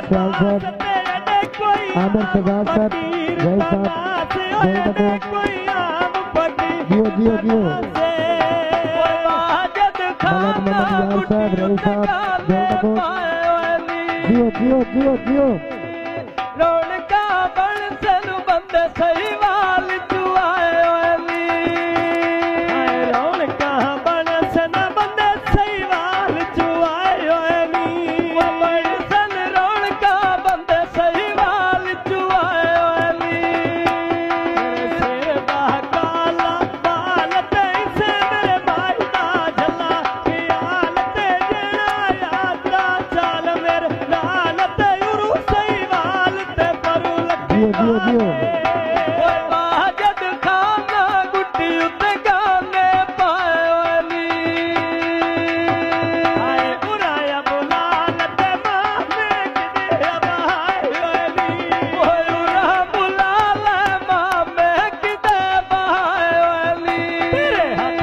ख्याल साहब, आमिर सजाद साहब, जय साहब, जियो जियो जियो, मलक यार साहब, रवि साहब, जियो जियो जियो जियो। रौनका बणसन बंद सही वाल चुआली, रौनका बणसन बंद सही वाल चुआली, बणसन रौनका बंद सही वाल चुआली। सेवा काला बाल ते से मेरे भाई दा झला ख्याल ते जेड़ा यात्रा चाल मेरे लाल ते उरु सही वाल ते परू जियो जियो जियो। बाजद खाना गुट्टी उत्ते गाने पायोली, आए बुराया बुलान ते मामे किदे बहायोली, उरा बुलाला मामे किदे बहायोली। तेरे हाथ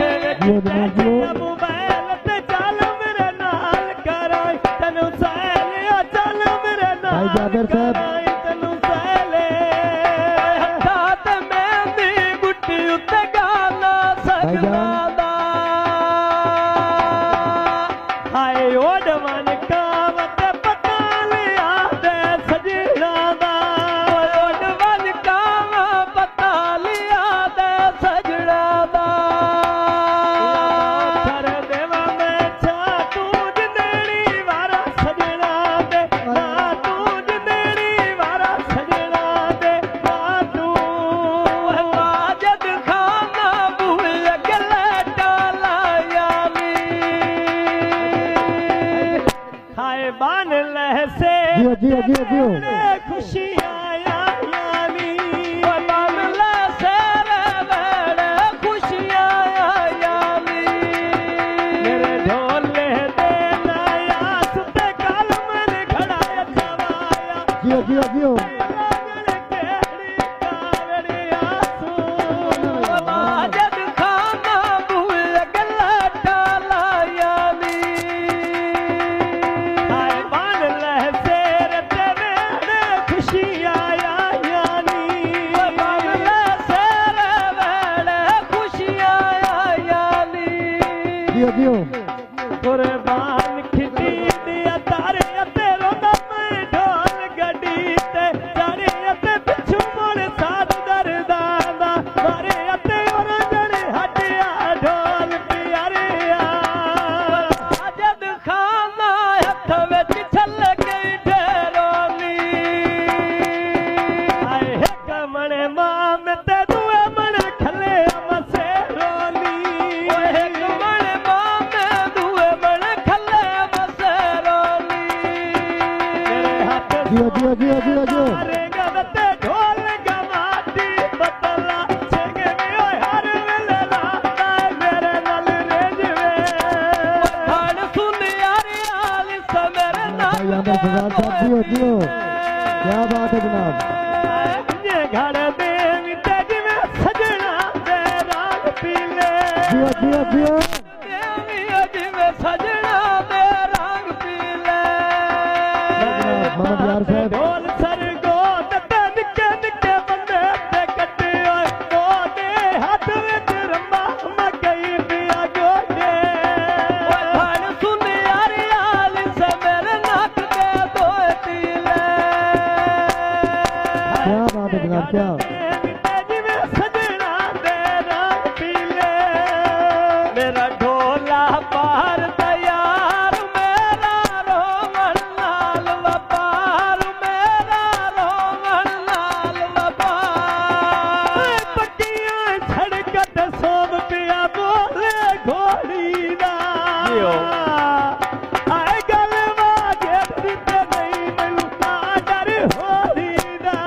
विच मोबाइल ते चल मेरे नाल कराई तैनू सैलिया चल मेरे नाल जाबिर साहब। कराई तैनू सैले हत्था ते मेहंदी गुट्टी उत्ते गाना सगना दा। हाय ओडवन कावत पता लिया दे सजना दा, ओडवन कावा पता लिया दे सजना दा। कर देवा मैं छा तूं जिंदड़ी वारा सजना दे, ना तूं जिंदड़ी वारा सजना दे, ना तूं वाजद खाना भूल गले टाला याली। हाय बान लहसे जियो जियो जियो जियो। खुशियाँ यानी, बान लहसे बड़े खुशियाँ यानी। मेरे ढोले दे नया सुते काल मन खड़ा छवाया, जियो जियो जियो। बाजद खाना भूल गला टाला यानी। हाय बान लहसे रते वेड़े खुशियाँ यानी, बान लहसे वेड़े खुशियाँ यानी। जियो जियो। कुर्बान खिदी दिया तारे अते रोंदा मैं ढोल गड्डी ते तारे अते पिछू मोड़ साथ दरदां दा, मारे अते और जड़े हटिया ढोल प्यारिया। बाजद खाना हथ विच छल गई ढेरोनी, आए हिक मणे माम ते दुए मणे खले मसे रोनी, हिक मणे माम दुए मणे खले मसे रोनी। मेरे हाथ जियो जियो जियो जियो जियो। सारे गवते ढोल गवाटी बतला छेगे में ओए हर वेले लाता मेरे नाल रेजवे। खान सुन यारी आली स मेरे नाल भाई आमिर सजाद साहब, जियो जियो। क्या बात है जनाब। ये घर देवी ते जिवें सजना दे राग पीले, जियो जियो जियो। देवी जिवें सजना दे राग पीले। मोहम्मद यार साहब। ढोल सरगो ते निक्के निक्के बंदे ते कट्टे ओए गोदे हाथ विच रंबा मकई पिया गोदे। खान सुन यारी आली स मेरे नाक दे दोए पीले। क्या बात है जनाब, क्या। जिवें सजना दे रंग पीले। मेरा ढोला पार तैयार मेरा रोमन लाल वपार, मेरा रोमन लाल वपार। पट्टियां छड़कत सोम पिया बोले घोड़ी दा, आए गलवा जेती ते नहीं मैनू ना डर होली दा,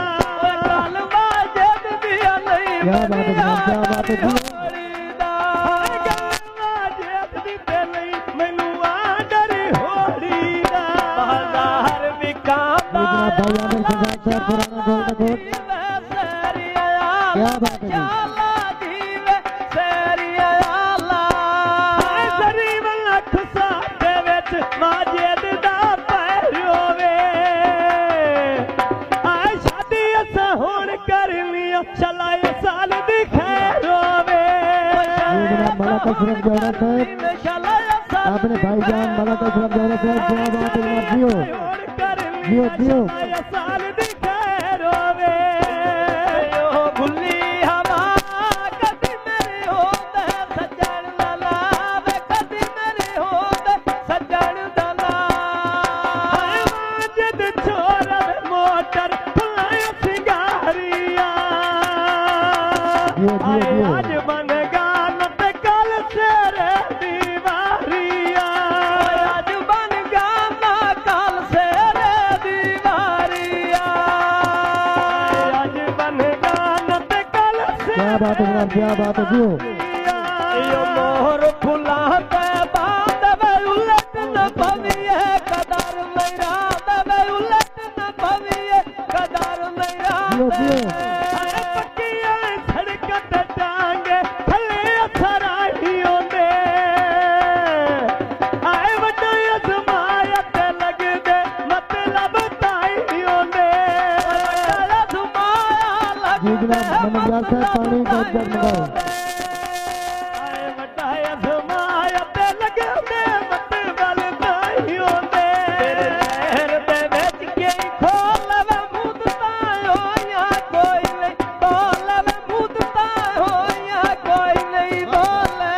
गलवा जेती नहीं क्या बात है जनाब, क्या बात है जियो। मैनू आ डर होली दा। बाजार विका जनाब भाई आमिर सजाद साहब, पुराना गोल का गोल। क्या बात है जी। ਹੁਣ ਕਰਨੀਆਂ ਚਲਾਇਆ ਸਾਲ ਦੀ ਖੈਰ ਹੋਵੇ जनाब मलक अशरफ जौहरा साहब अपने भाईजान मलक अशरफ जौहरा साहब क्या बात है जनाब जियो जियो साल दी खैर होवे ओ भुल्ली हवा कदी मेरी होंदे सजण दा लावे कदी मेरी होंदे सजण दा लावे जद छोरा मोटर फलाया सिंगारिया आज बन गान ते कल सेरे दीवारिया आज बन गाना कल सेरे दीवारिया आज बन गाना ते कल क्या बात है जनाब क्या बात है जियो यो मोर फुला ते बात वे उलट न पविए कदर मेरा दे उलट न पविए कदर मेरा जियो जियो पक्कियां सड़क ते टांगे थले अथराहियों दे आए वड्डा अजमाया ते लग दे मतलब ताइयों दे वड्डा अजमाया लग जी जनाब मोहम्मद यार साहब पानी का जग मंगाओ आए वड्डा अजमाया ते लग दे मतलब ताइयों दे तेरे लहर दे विच के खोल वे मुदता होया कोई नहीं बोल वे मुदता होया कोई नहीं बोले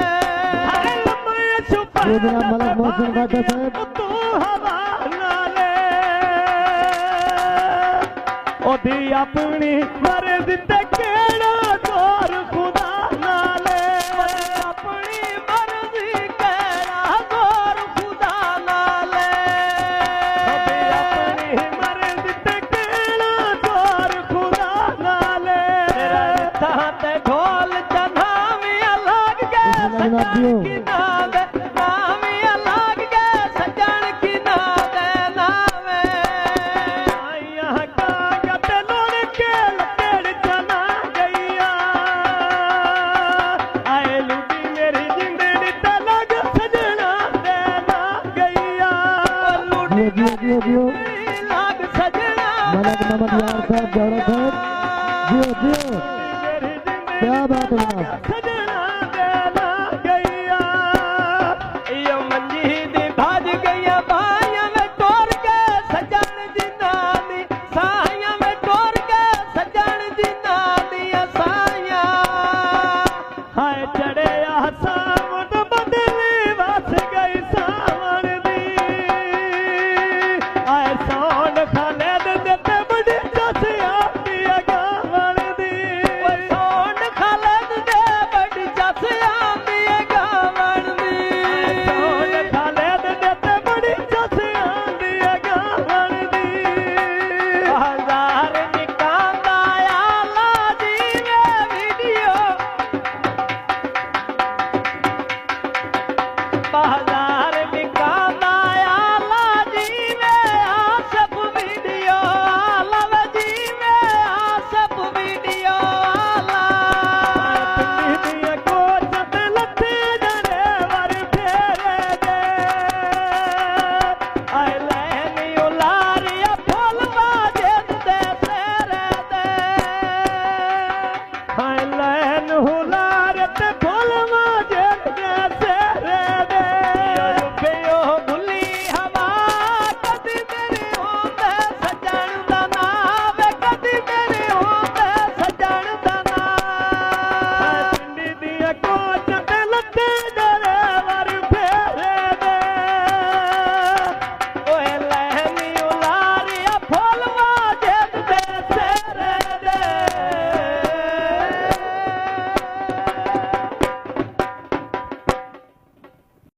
हाय लम्हे छुपा जी जनाब मलक मोहसिन खाजा साहब तू हवा नाले ओदी अपनी मर्जी ते केड़ा जोर खुदा नाले अपनी मर्जी केड़ा जोर खुदा नाले ओदी अपनी मर्जी ते केड़ा जोर खुदा नाले तेरा था ते ढोल चनावी अलग के जनाब जियो की नावे नावी अलग के सजन की नावे नावे आया कागत लोड़ के लपेड़ चना गईया आए लुटी मेरी जिंदड़ी ते लग सजना देना गईया लुटी जियो जियो जियो लग सजना मलक मोहम्मद यार साहब जौहरा साहब जियो जियो मेरी जिंदड़ी क्या बात है जनाब सजना